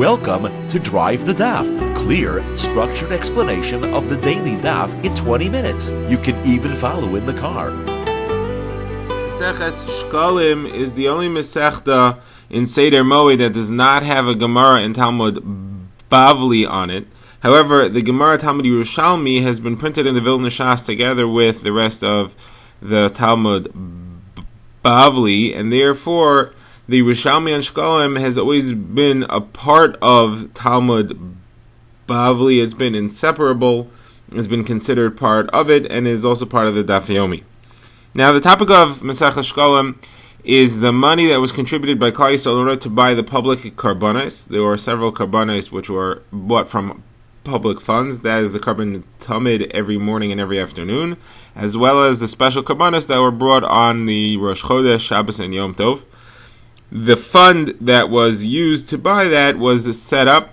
Welcome to Drive the Daf. Clear, structured explanation of the daily Daf in 20 minutes. You can even follow in the car. Maseches Shekalim is the only Masechta in Seder Moed that does not have a Gemara in Talmud Bavli on it. However, the Gemara Talmud Yerushalmi has been printed in the Vilna Shas together with the rest of the Talmud Bavli, and therefore the Yerushalmi on Shekalim has always been a part of Talmud Bavli. It's been inseparable. It's been considered part of it, and is also part of the Daf Yomi. Now, the topic of Maseches Shekalim is the money that was contributed by Klal Yisrael in order to buy the public karbanos. There were several karbanos which were bought from public funds. That is the karban tamid every morning and every afternoon, as well as the special karbanos that were brought on the Rosh Chodesh, Shabbos, and Yom Tov. The fund that was used to buy that was set up,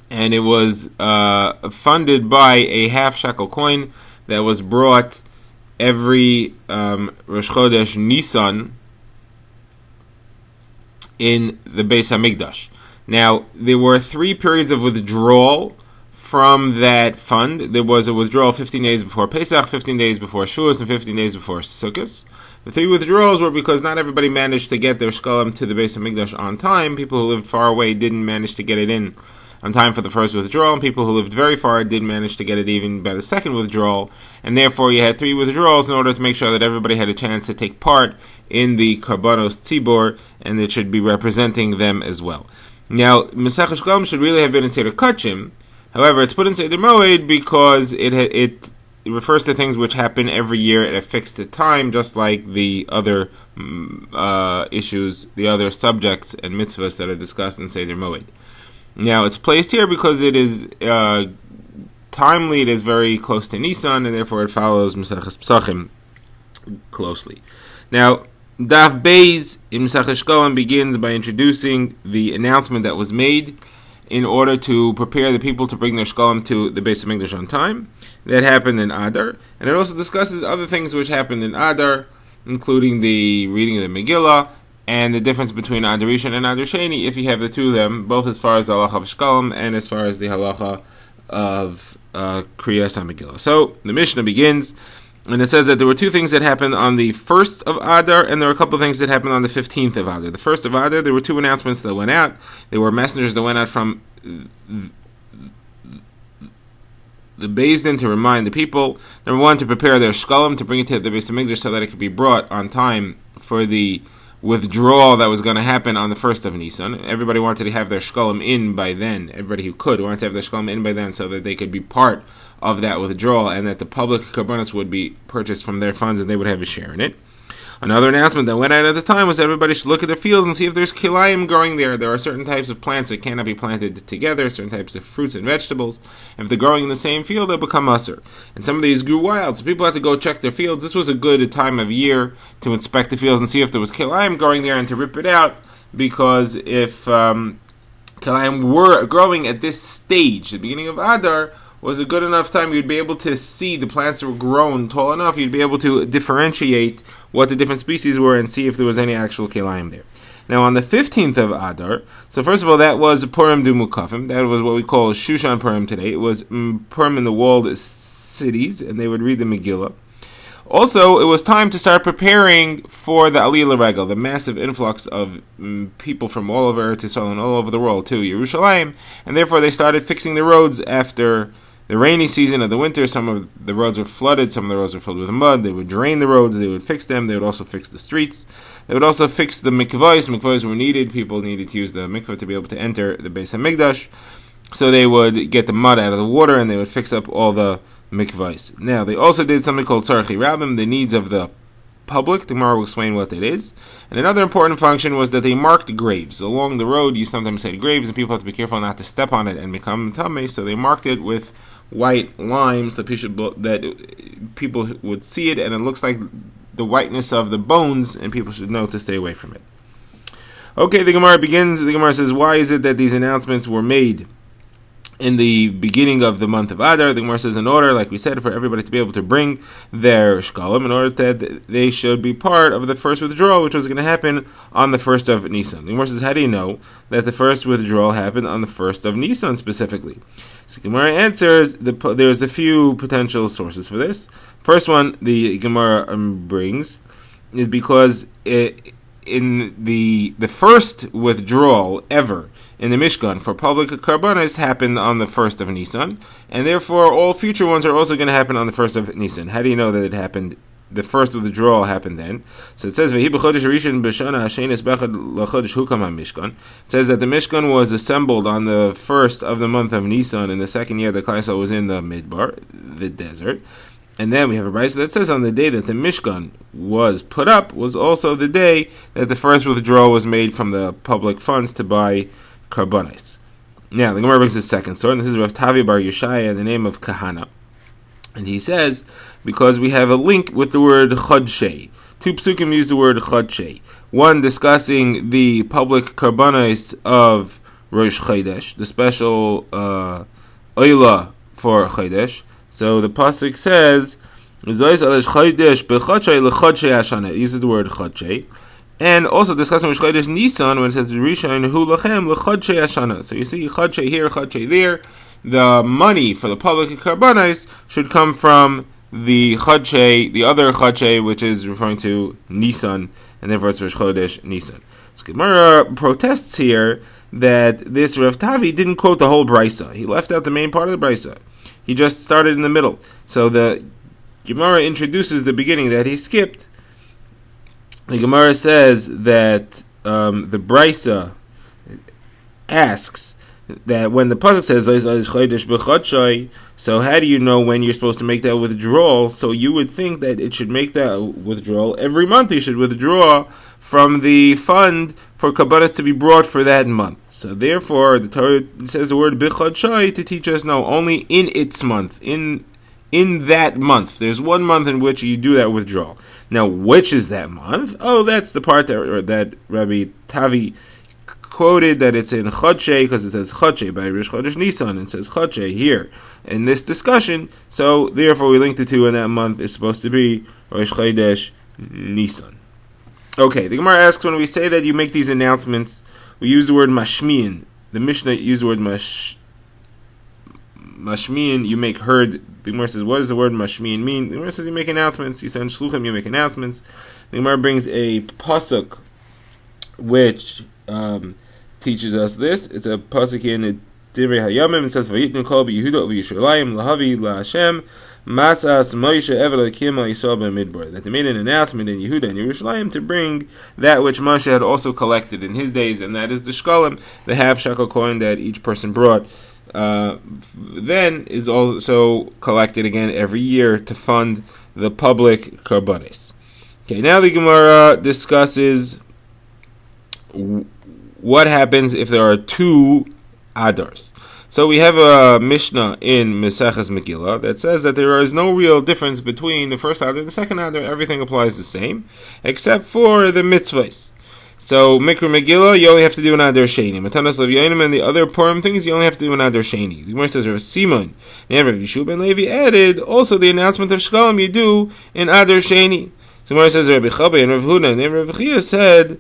and it was funded by a half shekel coin that was brought every Rosh Chodesh Nisan in the Beis HaMikdash. Now, there were 3 periods of withdrawal from that fund. There was a withdrawal 15 days before Pesach, 15 days before Shavuos, and 15 days before Sukkot. The 3 withdrawals were because not everybody managed to get their shekalim to the Beis HaMikdash on time. People who lived far away didn't manage to get it in on time for the first withdrawal, and people who lived very far didn't manage to get it even by the second withdrawal, and therefore you had 3 withdrawals in order to make sure that everybody had a chance to take part in the Karbanos Tzibor, and it should be representing them as well. Now, Maseches Shekalim should really have been in Seder Kachim. However, it's put in Seder Moed because it refers to things which happen every year at a fixed time, just like the other issues, the other subjects and mitzvahs that are discussed in Seder Moed. Now, it's placed here because it is timely, it is very close to Nisan, and therefore it follows Maseches Pesachim closely. Now, Daf Beis in Maseches Shekalim begins by introducing the announcement that was made in order to prepare the people to bring their shekalim to the Beis HaMikdash on time. That happened in Adar, and it also discusses other things which happened in Adar, including the reading of the Megillah, and the difference between Adar Rishon and Adar Sheni, if you have the two of them, both as far as the halacha of shekalim and as far as the halacha of Kriyas HaMegillah. So, the Mishnah begins, and it says that there were 2 things that happened on the 1st of Adar, and there were a couple of things that happened on the 15th of Adar. The 1st of Adar, there were 2 announcements that went out. There were messengers that went out from the Beis Din to remind the people, number 1, to prepare their shekalim, to bring it to the Beis HaMikdash so that it could be brought on time for the withdrawal that was going to happen on the 1st of Nisan. Everybody wanted to have their shekalim in by then. Everybody who could wanted to have their shekalim in by then so that they could be part of that withdrawal, and that the public karbanos would be purchased from their funds and they would have a share in it. Another announcement that went out at the time was that everybody should look at their fields and see if there's kilayim growing there. There are certain types of plants that cannot be planted together, certain types of fruits and vegetables. If they're growing in the same field, they'll become usher. And some of these grew wild, so people had to go check their fields. This was a good time of year to inspect the fields and see if there was kilayim growing there and to rip it out, because if kilayim were growing at this stage, the beginning of Adar, was a good enough time, you'd be able to see the plants were grown tall enough, you'd be able to differentiate what the different species were and see if there was any actual kilayim there. Now, on the 15th of Adar, so first of all, that was Purim du Mukafim. That was what we call Shushan Purim today. It was Purim in the walled cities, and they would read the Megillah. Also, it was time to start preparing for the Aliyah L'Regel, the massive influx of people from all over Eretz Yisrael and all over the world to Yerushalayim, and therefore they started fixing the roads after the rainy season of the winter. Some of the roads were flooded, some of the roads were filled with mud. They would drain the roads, they would fix them, they would also fix the streets. They would also fix the mikvahs. Mikvahs were needed, people needed to use the mikvah to be able to enter the Beis HaMikdash. So they would get the mud out of the water and they would fix up all the mikvahs. Now, they also did something called tzarchi rabim, the needs of the public. The Gemara will explain what that is. And another important function was that they marked graves. Along the road, you sometimes say graves, and people have to be careful not to step on it and become tamei, so they marked it with white limes that people would see it, and it looks like the whiteness of the bones, and people should know to stay away from it. Okay, the Gemara begins. The Gemara says, why is it that these announcements were made in the beginning of the month of Adar. The Gemara says in order, like we said, for everybody to be able to bring their shkalim, in order that they should be part of the first withdrawal, which was going to happen on the 1st of Nisan. The Gemara says, how do you know that the first withdrawal happened on the 1st of Nisan specifically? So the Gemara answers, there's a few potential sources for this. First one the Gemara brings is because in the first withdrawal ever in the Mishkan for public karbanos happened on the 1st of Nisan, and therefore all future ones are also going to happen on the 1st of Nisan. How do you know that it happened? The first withdrawal happened then. So it says, it says that the Mishkan was assembled on the 1st of the month of Nisan in the second year that Klal Yisrael was in the Midbar, the desert. And then we have a brayso that says on the day that the Mishkan was put up was also the day that the first withdrawal was made from the public funds to buy karbanos. Now, the Gemara brings the second story, and this is Rav Tavi Bar Yeshaya in the name of Kahana. And he says, because we have a link with the word Chodshei. Two psukim use the word Chodshei. One discussing the public karbanos of Rosh Chodesh, the special oila for Chodesh. So the pasuk says, it uses the word Chodshei. And also discussing Rosh Chodesh Nisan when it says Rishon Hu Lachem L'Chodshei Hashana. So you see Chodshei here, Chodshei there. The money for the public karbanos should come from the Chodshei, the other Chodshei, which is referring to Nisan, and therefore it's Rosh Chodesh Nisan. So Gemara protests here that this Rav Tavi didn't quote the whole brayso. He left out the main part of the brayso. He just started in the middle. So the Gemara introduces the beginning that he skipped. The Gemara says that the brayso asks that when the pasuk says so how do you know when you're supposed to make that withdrawal? So you would think that it should make that withdrawal every month. You should withdraw from the fund for kabbalas to be brought for that month. So therefore, the Torah says the word b'chodshai to teach us no, only in its month, in that month. There's one month in which you do that withdrawal. Now, which is that month? Oh, that's the part that Rabbi Tavi quoted, that it's in Chodshei, because it says Chodshei by Rosh Chodesh Nisan, and it says Chodshei here in this discussion. So therefore, we link the two, and that month is supposed to be Rosh Chodesh Nisan. Okay, the Gemara asks, when we say that you make these announcements, we use the word mashmiin. The Mishnah used the word mashmiin. You make heard. The Gemara says, what does the word mashmiin mean? The Gemara says you make announcements. You send shluchim, you make announcements. The Gemara brings a pasuk which teaches us this. It's a pasuk in Divrei Hayamim. It says, "Vayitnu kol b'Yehuda u'Yishalayim lahavi la'Hashem masas Moshe eved Elokim Yisrael b'Midbar." That they made an announcement in Yehuda and Yerushalayim to bring that which Moshe had also collected in his days, and that is the shkalim, the half shekel coin that each person brought. Then is also collected again every year to fund the public karbanos. Okay, now the Gemara discusses what happens if there are two Adars. So we have a Mishnah in Maseches Megillah that says that there is no real difference between the first Adar and the second Adar. Everything applies the same, except for the mitzvahs. So Mikra Megillah, you only have to do an Adar Sheni. Matanas Lev Yonim and the other Purim things, you only have to do an Adar Sheni. The Gemara says Rav Simon and Rav Yeshua ben Levi added also the announcement of Shkalim you do in Adar Sheni. So the Gemara says Rabbi Chabay and Rav Huna and Rav Chia said.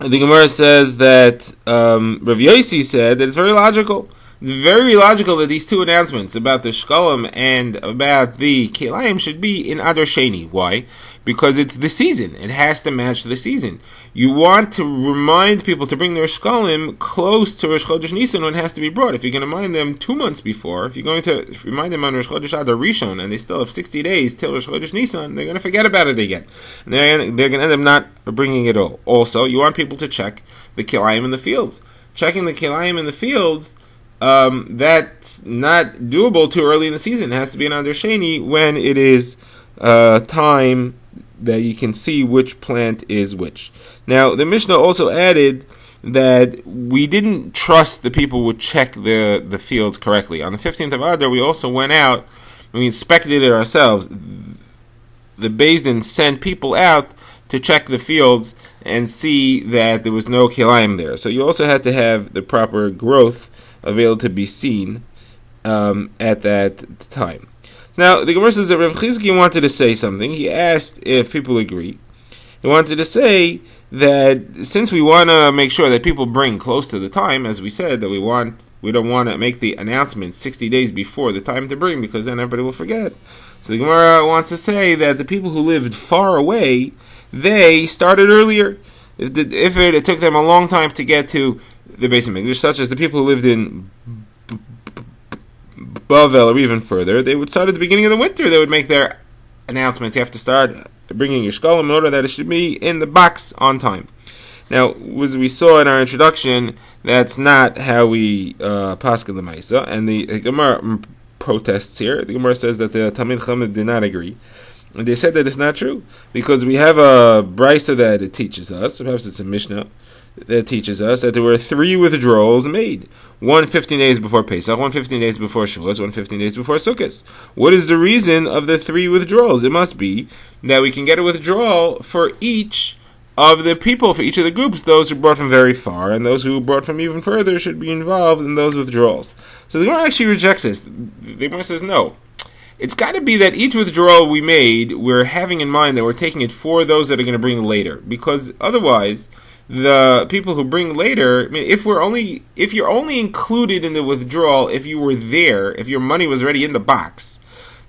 The Gemara says that Rav Yossi said that it's very logical. It's very logical that these two announcements about the Shkalim and about the Kilayim should be in Adar Sheni. Why? Because it's the season. It has to match the season. You want to remind people to bring their Shkalim close to Rosh Chodesh Nisan when it has to be brought. If you're going to remind them 2 months before, if you're going to remind them on Rosh Chodesh Adar Rishon and they still have 60 days till Rosh Chodesh Nisan, they're going to forget about it again. And they're going to end up not bringing it all. Also, you want people to check the Kilayim in the fields. Checking the Kilayim in the fields, that's not doable too early in the season. It has to be an Adar Sheni when it is time that you can see which plant is which. Now, the Mishnah also added that we didn't trust the people would check the fields correctly. On the 15th of Adar, we also went out, we inspected it ourselves. The Beis Din sent people out to check the fields and see that there was no kilayim there. So you also had to have the proper growth available to be seen at that time. Now, the Gemara says that Rav Chizki wanted to say something. He asked if people agree. He wanted to say that since we want to make sure that people bring close to the time, as we said, that we don't want to make the announcement 60 days before the time to bring, because then everybody will forget. So the Gemara wants to say that the people who lived far away, they started earlier. If it took them a long time to get to the Beis Hamikdash, such as the people who lived in Bavel or even further, they would start at the beginning of the winter. They would make their announcements. You have to start bringing your shkalim in order that it should be in the box on time. Now, as we saw in our introduction, that's not how we paskin the Maisa, and the Gemara protests here. The Gemara says that the Talmid Chacham did not agree. And they said that it's not true, because we have a brisa that it teaches us, perhaps it's a Mishnah, that teaches us that there were 3 withdrawals made. 1 15 days before Pesach, 1 15 days before Shavuos, 1 15 days before Sukkot. What is the reason of the 3 withdrawals? It must be that we can get a withdrawal for each of the people, for each of the groups. Those who brought from very far and those who brought from even further should be involved in those withdrawals. So the Gemara actually rejects this. The Gemara says no. It's got to be that each withdrawal we made, we're having in mind that we're taking it for those that are going to bring later, because otherwise the people who bring later, I mean, if you're only included in the withdrawal if you were there, if your money was already in the box,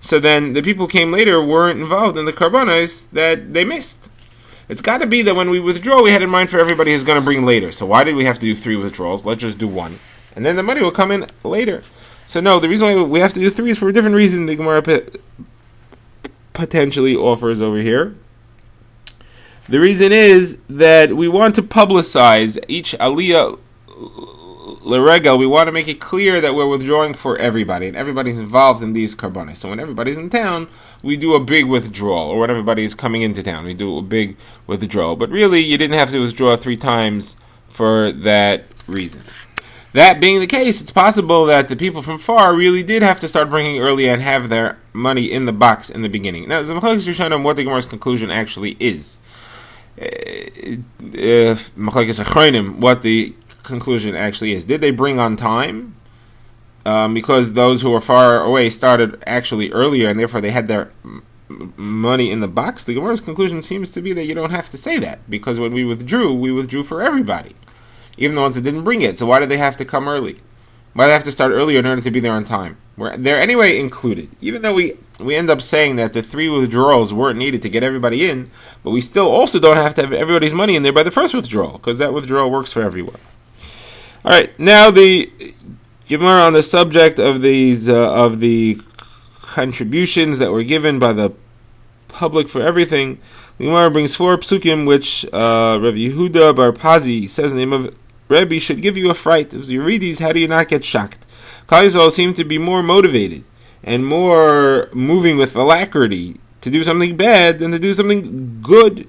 so then the people who came later weren't involved in the karbanos that they missed. It's got to be that when we withdraw, we had in mind for everybody who's going to bring later. So why did we have to do 3 withdrawals? Let's just do 1, and then the money will come in later. So no, the reason why we have to do 3 is for a different reason. The Gemara potentially offers over here. The reason is that we want to publicize each aliyah l'regel. We want to make it clear that we're withdrawing for everybody, and everybody's involved in these karbanos. So when everybody's in town, we do a big withdrawal, or when everybody's coming into town, we do a big withdrawal. But really, you didn't have to withdraw 3 times for that reason. That being the case, it's possible that the people from far really did have to start bringing early and have their money in the box in the beginning. Now, the Machlokes Rishonim, what the Gemara's conclusion actually is. If Machlokes Achronim, what the conclusion actually is. Did they bring on time? Because those who were far away started actually earlier, and therefore they had their money in the box. The Gemara's conclusion seems to be that you don't have to say that, because when we withdrew for everybody, even the ones that didn't bring it. So why did they have to come early? Why do they have to start earlier in order to be there on time? They're anyway included. Even though we end up saying that the 3 withdrawals weren't needed to get everybody in, but we still also don't have to have everybody's money in there by the first withdrawal, because that withdrawal works for everyone. All right, now the Gemara on the subject of these of the contributions that were given by the public for everything. The Gemara brings 4 psukim which Rav Yehuda Bar Pazi says in the name of Rebbe should give you a fright. As you read these, how do you not get shocked? Klal Yisrael seem to be more motivated and more moving with alacrity to do something bad than to do something good.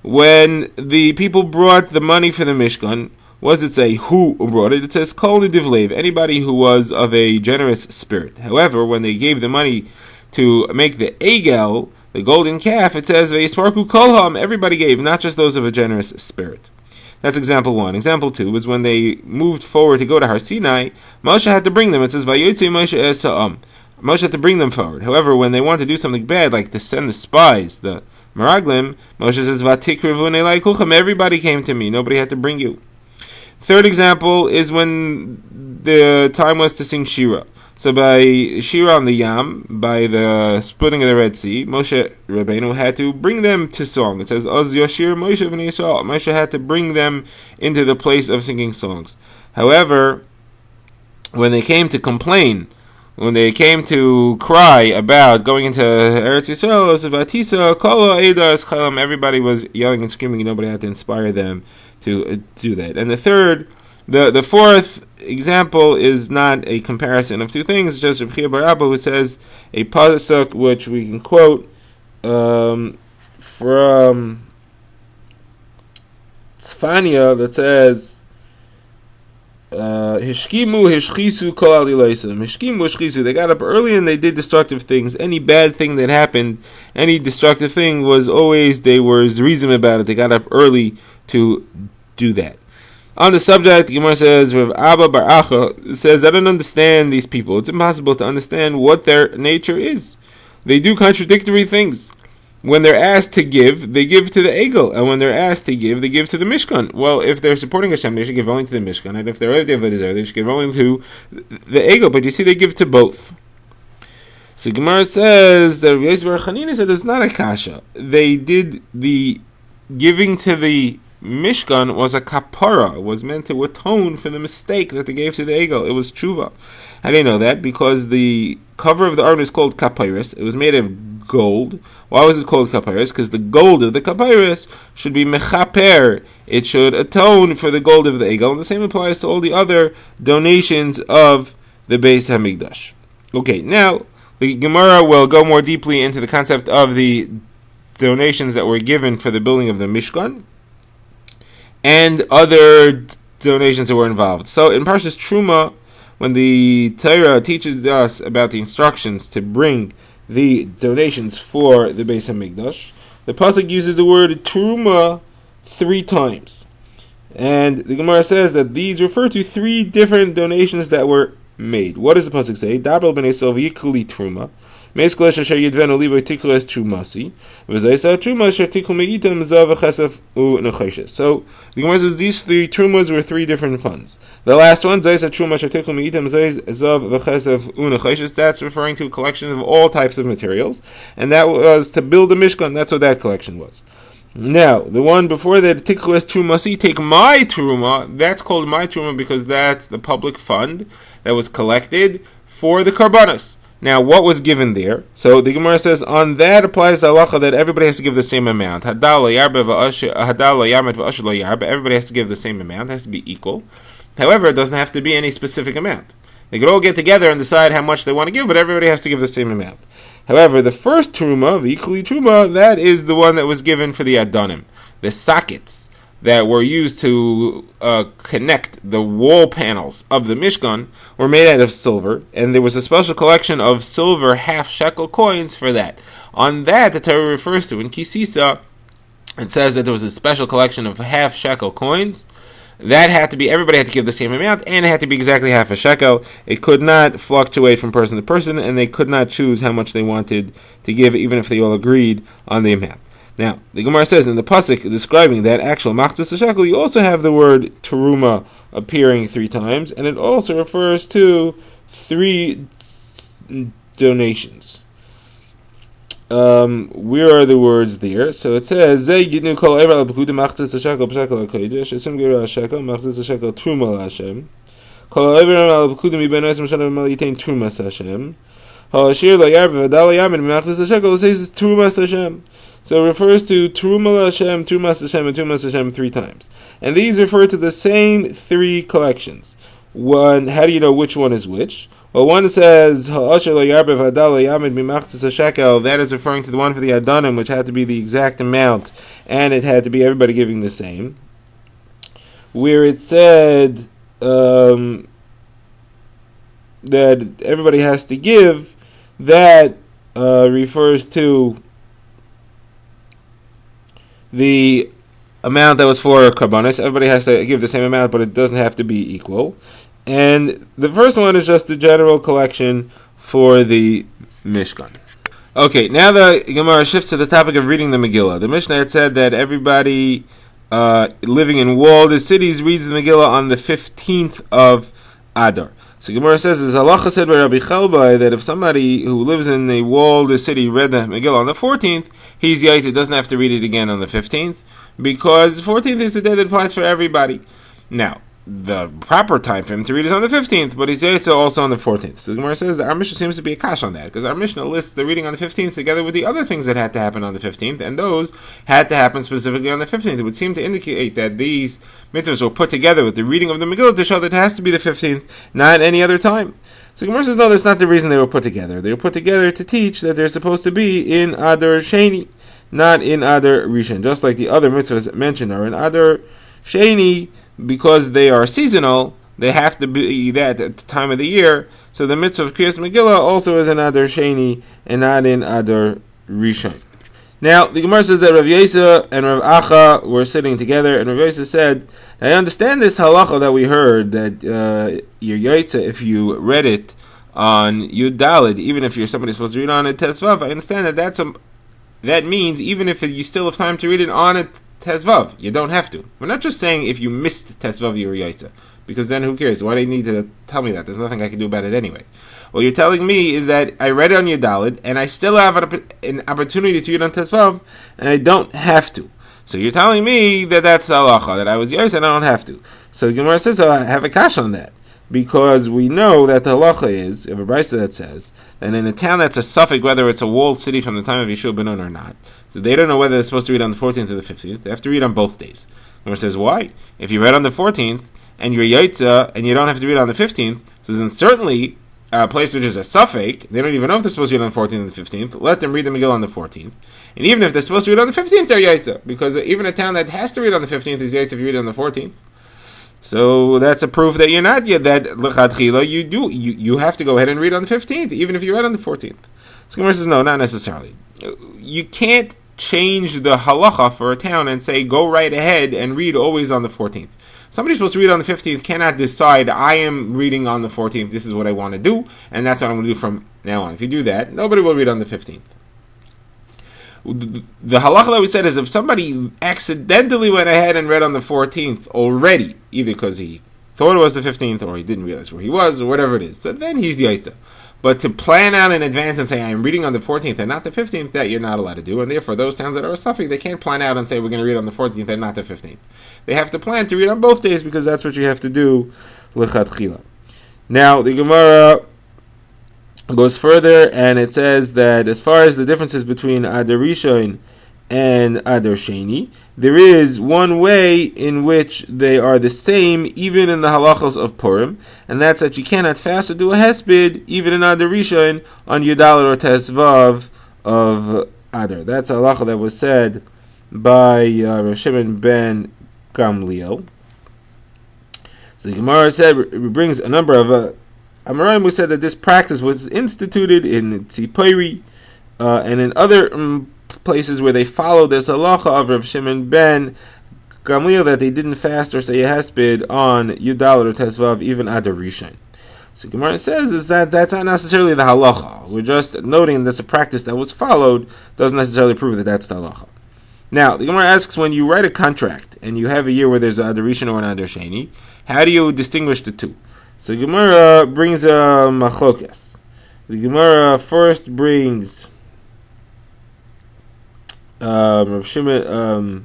When the people brought the money for the Mishkan, what does it say? Who brought it? It says Kol Nidivlev, anybody who was of a generous spirit. However, when they gave the money to make the Egel, the golden calf, it says Ve'yisparku Kolham, everybody gave, not just those of a generous spirit. That's example 1. Example 2 was when they moved forward to go to Har Sinai, Moshe had to bring them. It says Vayotze Moshe es ha'am. Moshe had to bring them forward. However, when they wanted to do something bad, like to send the spies, the Meraglim, Moshe says Vatikrivun elai kulchem, everybody came to me, nobody had to bring you. Third example is when the time was to sing Shira. So by Shira on the Yam, by the splitting of the Red Sea, Moshe Rabbeinu had to bring them to song. It says, Oz Yoshir Moshe B'nai Yisrael. Moshe had to bring them into the place of singing songs. However, when they came to complain, when they came to cry about going into Eretz Yisrael, it says, Vatisa, Kolo Eida Eschelam, everybody was yelling and screaming, and nobody had to inspire them to do that. And the fourth example is not a comparison of 2 things. It's just Reb Chia Bar Abba who says a pasuk which we can quote from Tzfania that says Hishkimu hishchisu kol alilosim. Hishkimu hishchisu. They got up early and they did destructive things. Any bad thing that happened, any destructive thing was always, they were zrizim about it. They got up early to do that. On the subject, Gemara says, Rav Abba Bar Acha says, I don't understand these people. It's impossible to understand what their nature is. They do contradictory things. When they're asked to give, they give to the Egel, and when they're asked to give, they give to the Mishkan. Well, if they're supporting Hashem, they should give only to the Mishkan, and if they're Ovev Avodah, they should give only to the Egel. But you see, they give to both. So Gemara says that Rav Yosef Bar Chanina said it's not a kasha. They did the giving to the Mishkan was a kapara. It was meant to atone for the mistake that they gave to the Egel. It was tshuva. How do you know that? Because the cover of the ark is called kapyrus. It was made of gold. Why was it called kapyrus? Because the gold of the kapyrus should be mechaper. It should atone for the gold of the Egel. And the same applies to all the other donations of the Beis Hamikdash. Okay, now the Gemara will go more deeply into the concept of the donations that were given for the building of the Mishkan and other donations that were involved. So in Parshas Truma, when the Torah teaches us about the instructions to bring the donations for the Beis Hamikdash, the pasuk uses the word Truma 3 times. And the Gemara says that these refer to 3 different donations that were made. What does the pasuk say? Dabel b'nei Yisrael v'yikli Truma. Me'eskalesh asher yidvenu libo tikles trumasi. V'zayisa truma asher tikul me'item zav v'chesef u'nechoshes. So the Gemara says these 3 trumas were 3 different funds. The last one, Zayisa truma asher tikul me'item zav v'chesef u'nechoshes, that's referring to a collection of all types of materials, and that was to build the Mishkan. That's what that collection was. Now, the one before that, tikles trumasi, take my truma, that's called my truma because that's the public fund that was collected for the karbanos. Now, what was given there? So the Gemara says on that applies the halacha that everybody has to give the same amount. Everybody has to give the same amount. It has to be equal. However, it doesn't have to be any specific amount. They could all get together and decide how much they want to give, but everybody has to give the same amount. However, the first truma, the equally truma, that is the one that was given for the adonim, the sockets that were used to connect the wall panels of the Mishkan were made out of silver, and there was a special collection of silver half-shekel coins for that. On that, the Torah refers to in Kisisa, it says that there was a special collection of half-shekel coins. That had to be, everybody had to give the same amount, and it had to be exactly half a shekel. It could not fluctuate from person to person, and they could not choose how much they wanted to give, even if they all agreed on the amount. Now, the Gemara says in the pasuk describing that actual machzis shekel, you also have the word teruma appearing 3 times, and it also refers to 3 donations. Where are the words there? So it says Zay Gidnu Kol Ever Al Bekuda Machzis Shekel B'Shekel HaKodesh Esum Gera Shekel Machzis Shekel Truma Hashem Kol Ever Al Bekuda Miben Osim Shana Malitain Trumas Hashem Ha'ashir Lo Yarv V'Adal Yamin Machzis Shekel. It says Trumas Hashem. So it refers to Truma Hashem, Trumas Hashem, and Trumas Hashem 3 times. And these refer to the same 3 collections. One, how do you know which one is which? Well, one says Ha'asher Lo Yarv V'Adal Yamin Machzis Shekel. That is referring to the one for the Adonim, which had to be the exact amount, and it had to be everybody giving the same. Where it said that everybody has to give, that refers to the amount that was for karbanos. Everybody has to give the same amount, but it doesn't have to be equal. And the first one is just a general collection for the Mishkan. Okay, now the Gemara shifts to the topic of reading the Megillah. The Mishnah had said that everybody living in walled cities reads the Megillah on the 15th of Adar. So Gemara says, as halacha said by Rabbi Chalbai, that if somebody who lives in a walled city read the Megillah on the 14th, he's yaitz, doesn't have to read it again on the 15th, because the 14th is the day that applies for everybody. Now, the proper time for him to read is on the 15th, but he's yaitz also on the 14th. So the Gemara says that our Mishnah seems to be a kash on that, because our Mishnah lists the reading on the 15th together with the other things that had to happen on the 15th, and those had to happen specifically on the 15th. It would seem to indicate that these mitzvahs were put together with the reading of the Megillah to show that it has to be the 15th, not any other time. So Gemara says, no, that's not the reason they were put together. They were put together to teach that they're supposed to be in Adar Sheni, not in Adar Rishon. Just like the other mitzvahs mentioned are in Adar Sheni, because they are seasonal, they have to be that at the time of the year. So the mitzvah of Kriyas Megillah also is in Adar Sheni and not in Adar Rishon. Now, the Gemara says that Rav Yosef and Rav Acha were sitting together, and Rav Yosef said, I understand this halacha that we heard, that your Yaitza, if you read it on Yud Daled, even if you're somebody supposed to read on a Tezvav, I understand that means even if you still have time to read it on a Tezvav, you don't have to. We're not just saying if you missed Tezvav, your Yaitza, because then who cares? Why do you need to tell me that? There's nothing I can do about it anyway. What you're telling me is that I read it on your Daled, and I still have an opportunity to read on Tezvav, and I don't have to. So you're telling me that that's halacha, that I was Yaitza and I don't have to. So the Gemara says, I have a kash on that. Because we know that the halacha is, if a brisa that says, that in a town that's a suffix, whether it's a walled city from the time of Yeshua ben Nun or not, so they don't know whether they're supposed to read on the 14th or the 15th, they have to read on both days. The Gemara says, why? If you read on the 14th, and you're Yaitza, and you don't have to read on the 15th, so then certainly a place which is a suffix, they don't even know if they're supposed to read on the 14th or the 15th, let them read the Megillah on the 14th. And even if they're supposed to read on the 15th, they're Yaitza, because even a town that has to read on the 15th is Yaitza if you read on the 14th. So that's a proof that you're not yet, that l'chadchila you have to go ahead and read on the 15th, even if you read on the 14th. So Gemara says, no, not necessarily. You can't change the halacha for a town and say, go right ahead and read always on the 14th. Somebody supposed to read on the 15th cannot decide, I am reading on the 14th, this is what I want to do, and that's what I'm going to do from now on. If you do that, nobody will read on the 15th. The halacha that we said is if somebody accidentally went ahead and read on the 14th already, either because he thought it was the 15th or he didn't realize where he was or whatever it is, so then he's Yaitza. But to plan out in advance and say, I'm reading on the 14th and not the 15th, that you're not allowed to do. And therefore, those towns that are a suffix, they can't plan out and say, we're going to read on the 14th and not the 15th. They have to plan to read on both days because that's what you have to do, l'chadchila. Now, the Gemara goes further and it says that as far as the differences between Adar Rishon and Adar Sheni, there is one way in which they are the same even in the halachos of Purim, and that's that you cannot fast or do a hesped even in Adar Rishon on Yudalad or Tezvav of Adar. That's a halacha that was said by Rav Shimon ben Gamliel. So the Gemara said, it brings a number of Amoraim who said that this practice was instituted in Tzipori and in other places where they followed this halacha of Rav Shimon ben Gamliel that they didn't fast or say a hesped on Yudalad or Tezvav, even Adar Rishon. So Gemara says is that that's not necessarily the halacha. We're just noting that's a practice that was followed, doesn't necessarily prove that that's the halacha. Now, the Gemara asks, when you write a contract and you have a year where there's an Adar Rishon or an Adar Sheni, how do you distinguish the two? So Gemara brings a machlokas. The Gemara first brings Rav Shimon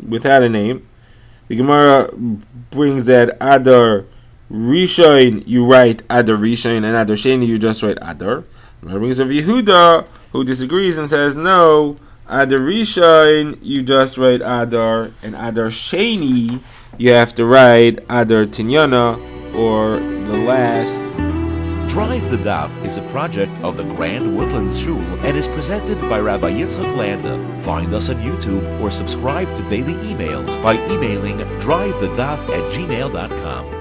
without a name. The Gemara brings that Adar Rishon you write Adar Rishon and Adar Sheni you just write Adar. The Gemara brings Rav Yehuda who disagrees and says no, Adar Rishon you just write Adar, and Adar Sheni you have to write Adar Tinyana, or the last. Drive the Daf is a project of the Grand Woodlands Shul and is presented by Rabbi Yitzchak Landa. Find us on YouTube or subscribe to daily emails by emailing drivethedaf@gmail.com.